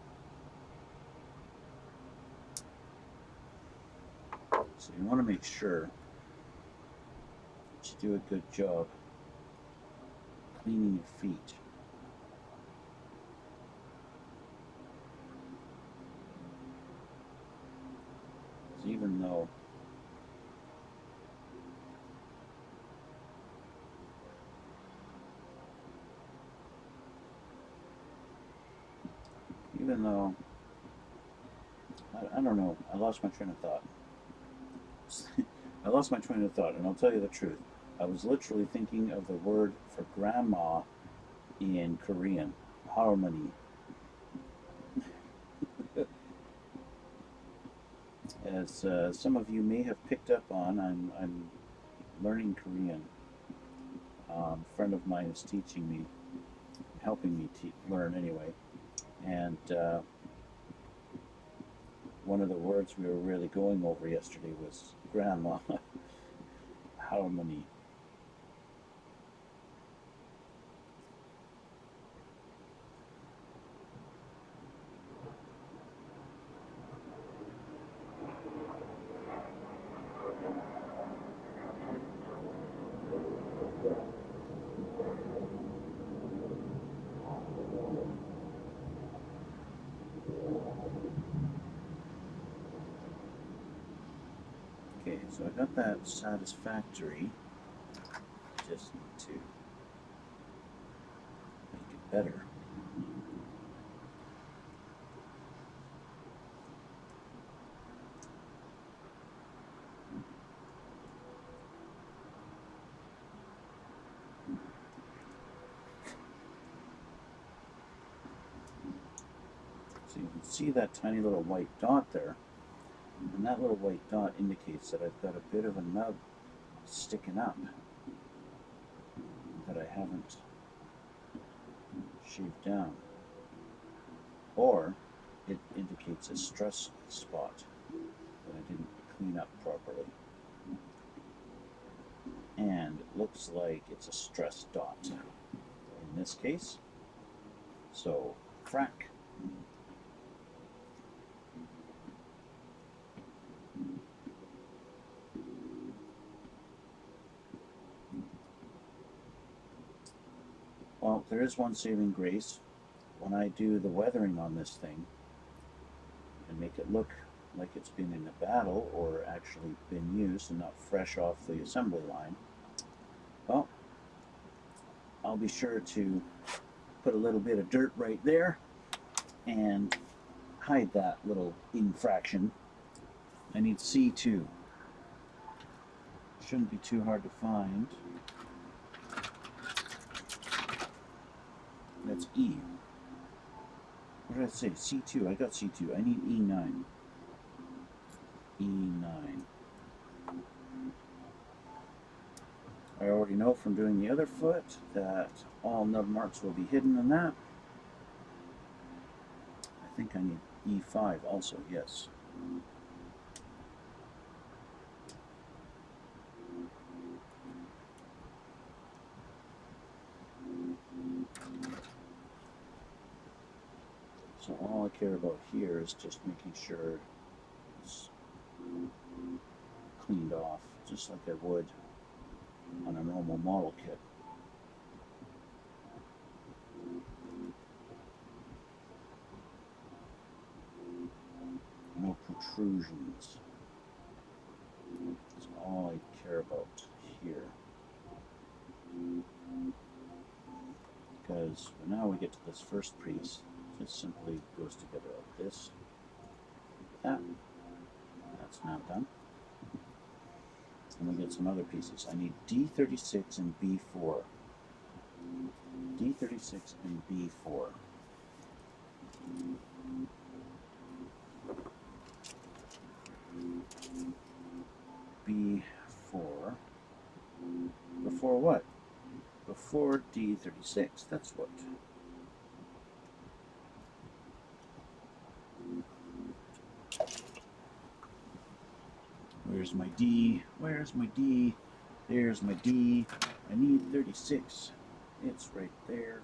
So you want to make sure that you do a good job cleaning your feet. even though I don't know, I lost my train of thought. I lost my train of thought, and I'll tell you the truth. I was literally thinking of the word for grandma in Korean, harmony. As some of you may have picked up on, I'm learning Korean. A friend of mine is teaching me, helping me learn anyway, and one of the words we were really going over yesterday was grandma. Harmony. Okay, so I got that satisfactory. Just need to make it better. So you can see that tiny little white dot there, and that little white dot indicates that I've got a bit of a nub sticking up that I haven't shaved down, or it indicates a stress spot that I didn't clean up properly, and it looks like it's a stress dot in this case, so frack. Well, there is one saving grace. When I do the weathering on this thing and make it look like it's been in a battle or actually been used and not fresh off the assembly line, well, I'll be sure to put a little bit of dirt right there and hide that little infraction. I need C2. Shouldn't be too hard to find. That's E. What did I say? C2. I got C2. I need E9. E9. I already know from doing the other foot that all nub marks will be hidden in that. I think I need E5 also, yes. So all I care about here is just making sure it's cleaned off, just like I would on a normal model kit. No protrusions. That's all I care about here. Because now we get to this first piece, it just simply goes together like this. That. That's now done. And we get some other pieces. I need D36 and B4. D36 and B4. B4. Before what? Before D36. That's what. Where's my D? Where's my D? There's my D. I need 36. It's right there.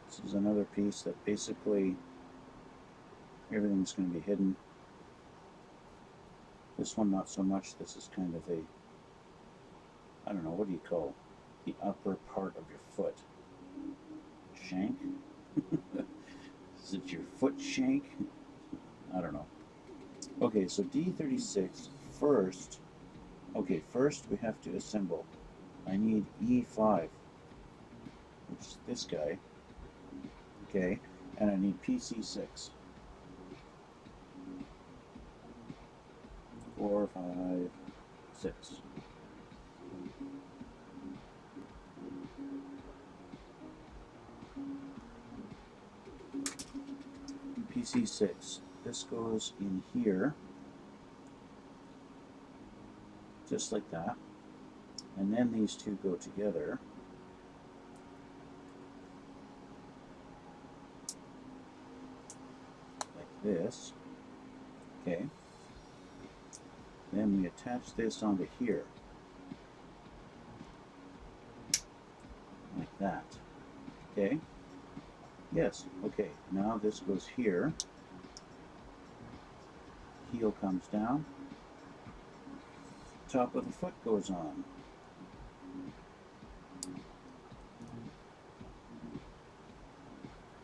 This is another piece that basically everything's going to be hidden. This one not so much. This is kind of a, I don't know, what do you call the upper part of your foot? Shank? Is it your foot shank? I don't know. Okay, so D36 first. Okay, first we have to assemble. I need E5, which is this guy. Okay, and I need PC6. 4, 5, 6. PC6. This goes in here, just like that. And then these two go together. Like this. Okay. Then we attach this onto here. Like that. Okay. Yes. Okay. Now this goes here. Heel comes down. Top of the foot goes on.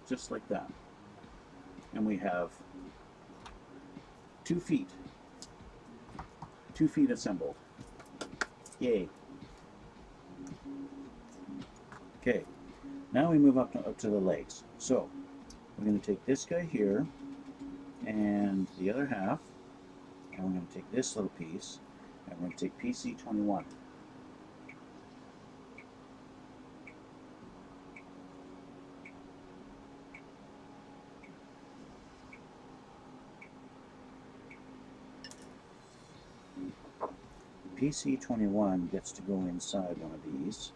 Just like that. And we have 2 feet. 2 feet assembled. Yay. Okay. Now we move up to the legs. So we're going to take this guy here and the other half, and we're going to take this little piece, and we're going to take PC21. PC21 gets to go inside one of these.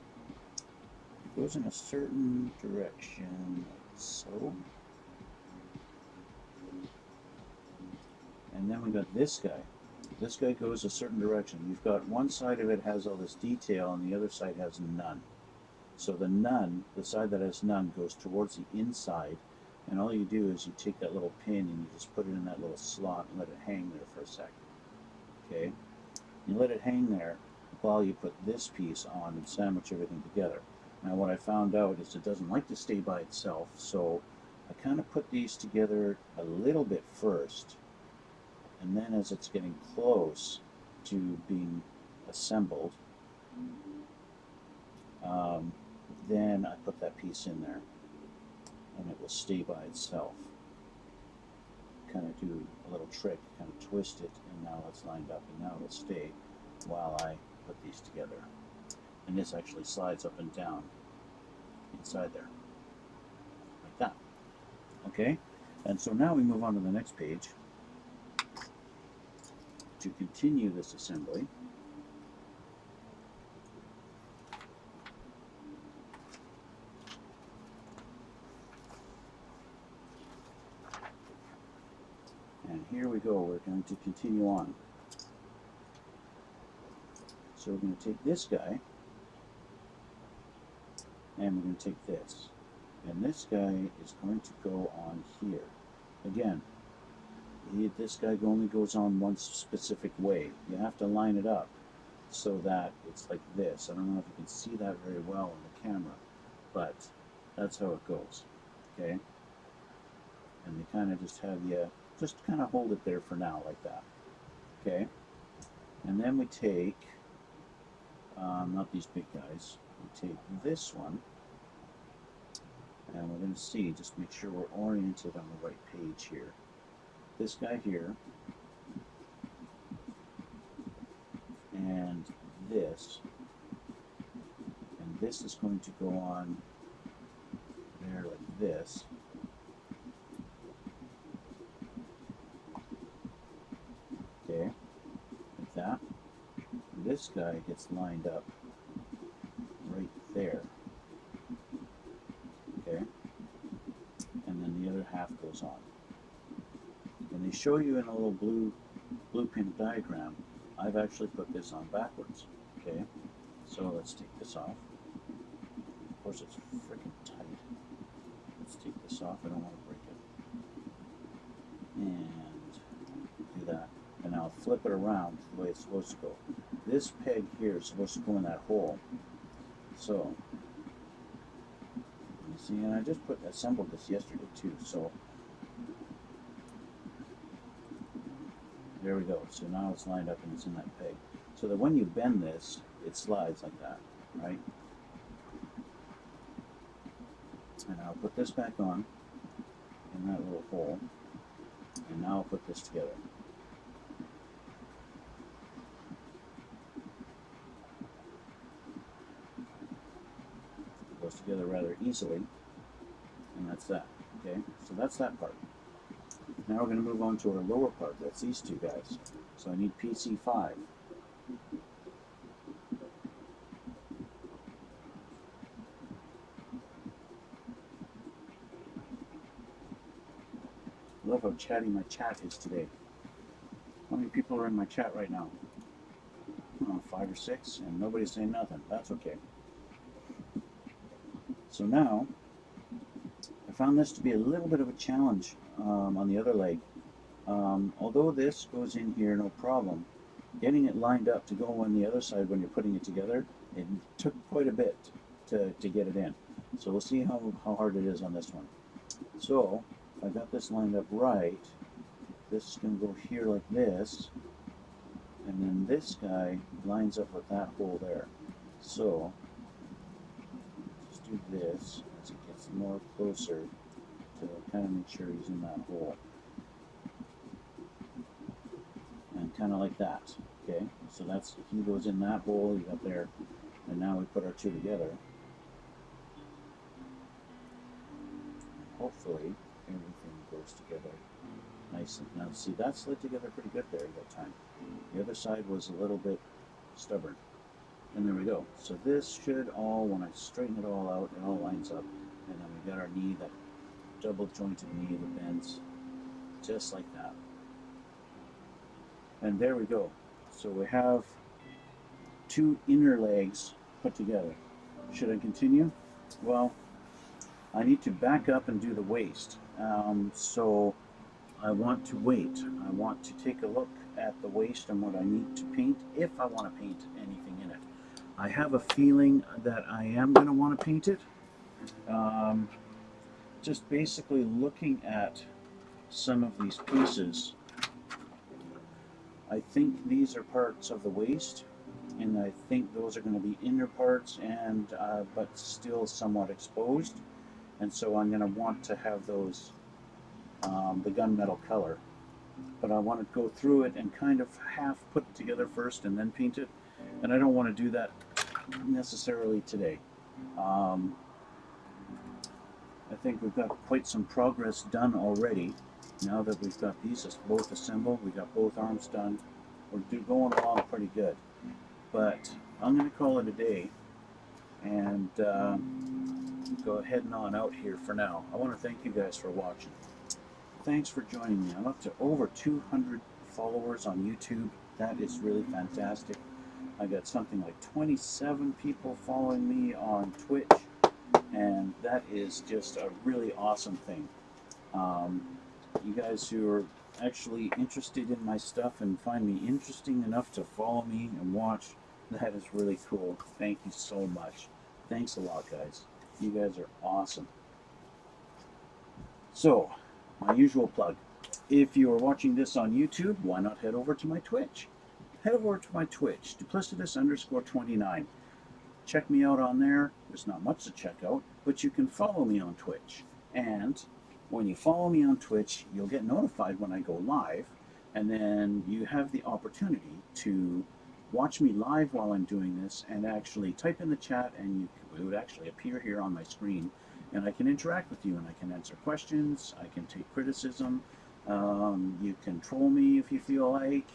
It goes in a certain direction, like so. And then we got this guy. This guy goes a certain direction. You've got one side of it has all this detail and the other side has none. So the none, the side that has none, goes towards the inside, and all you do is you take that little pin and you just put it in that little slot and let it hang there for a second. Okay? You let it hang there while you put this piece on and sandwich everything together. Now what I found out is it doesn't like to stay by itself, so I kind of put these together a little bit first, and then as it's getting close to being assembled, then I put that piece in there, and it will stay by itself. Kind of do a little trick, kind of twist it, and now it's lined up, and now it'll stay while I put these together. And this actually slides up and down inside there, like that. Okay, and so now we move on to the next page to continue this assembly. And here we go, we're going to continue on. So we're going to take this guy, and we're going to take this. And this guy is going to go on here. Again, this guy only goes on one specific way. You have to line it up so that it's like this. I don't know if you can see that very well on the camera, but that's how it goes. Okay? And they kind of just have you, just kind of hold it there for now like that. Okay? And then we take, not these big guys, we take this one, and we're going to see, just make sure we're oriented on the right page here. This guy here, and this is going to go on there like this. Okay, like that. And this guy gets lined up right there. Okay, and then the other half goes on. And they show you in a little blue pin diagram, I've actually put this on backwards. Okay, so let's take this off. Of course it's freaking tight. Let's take this off, I don't want to break it. And do that. And now I'll flip it around the way it's supposed to go. This peg here is supposed to go in that hole. So, you see, and I just assembled this yesterday too, so there we go. So now it's lined up and it's in that peg. So that when you bend this, it slides like that, right? And I'll put this back on in that little hole, and now I'll put this together. It goes together rather easily, and that's that. Okay, so that's that part. Now we're going to move on to our lower part. That's these two guys. So I need PC5. I love how chatty my chat is today. How many people are in my chat right now? 5 or 6, and nobody's saying nothing. That's okay. So now, I found this to be a little bit of a challenge on the other leg. Although this goes in here no problem, getting it lined up to go on the other side when you're putting it together, it took quite a bit to get it in. So we'll see how hard it is on this one. So, if I got this lined up right, this is going to go here like this, and then this guy lines up with that hole there. So, just do this as it gets more closer to kind of make sure he's in that hole. And kind of like that, okay? So that's, he goes in that hole, you got there, and now we put our two together. Hopefully, everything goes together nice. Now see, that slid together pretty good there that time. The other side was a little bit stubborn. And there we go. So this should all, when I straighten it all out, it all lines up. And then we got our knee, that double jointed knee that bends just like that. And there we go. So we have two inner legs put together. Should I continue? Well, I need to back up and do the waist. So I want to wait. I want to take a look at the waist and what I need to paint, if I want to paint anything in it. I have a feeling that I am going to want to paint it. Just basically looking at some of these pieces, I think these are parts of the waist, and I think those are going to be inner parts, and but still somewhat exposed. And so I'm going to want to have those the gunmetal color, but I want to go through it and kind of half put it together first and then paint it, and I don't want to do that necessarily today. I think we've got quite some progress done already. Now that we've got these both assembled, we got both arms done, we're going along pretty good. But I'm going to call it a day and go ahead and on out here for now. I want to thank you guys for watching. Thanks for joining me. I'm up to over 200 followers on YouTube. That is really fantastic. I got something like 27 people following me on Twitch, and that is just a really awesome thing. You guys who are actually interested in my stuff and find me interesting enough to follow me and watch, that is really cool. Thank you so much. Thanks a lot, guys. You guys are awesome. So, my usual plug. If you are watching this on YouTube, why not head over to my Twitch? Head over to my Twitch, duplicitous_29. Check me out on there. There's not much to check out, but you can follow me on Twitch. And when you follow me on Twitch, you'll get notified when I go live, and then you have the opportunity to watch me live while I'm doing this and actually type in the chat, and it would actually appear here on my screen, and I can interact with you, and I can answer questions, I can take criticism, you can troll me if you feel like.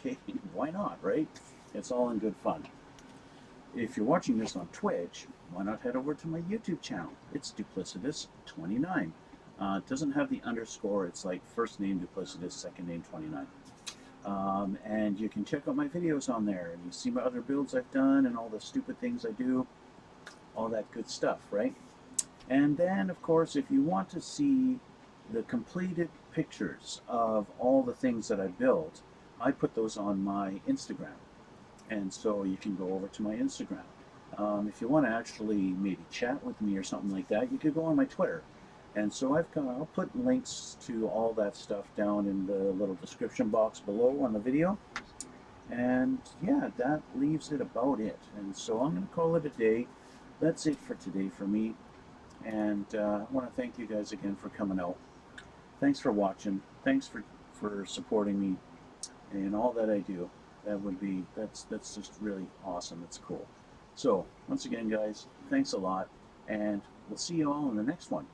Why not, right? It's all in good fun. If you're watching this on Twitch, why not head over to my YouTube channel? It's Duplicitous29. It doesn't have the underscore, it's like first name Duplicitous, second name 29. And you can check out my videos on there, and you see my other builds I've done and all the stupid things I do, all that good stuff, right? And then, of course, if you want to see the completed pictures of all the things that I built, I put those on my Instagram, and so you can go over to my Instagram. If you want to actually maybe chat with me or something like that, you could go on my Twitter. And so I'll put links to all that stuff down in the little description box below on the video. And yeah, that leaves it about it. And so I'm going to call it a day. That's it for today for me. And I want to thank you guys again for coming out. Thanks for watching. Thanks for supporting me and all that I do. That's just really awesome. It's cool. So once again, guys, thanks a lot, and we'll see you all in the next one.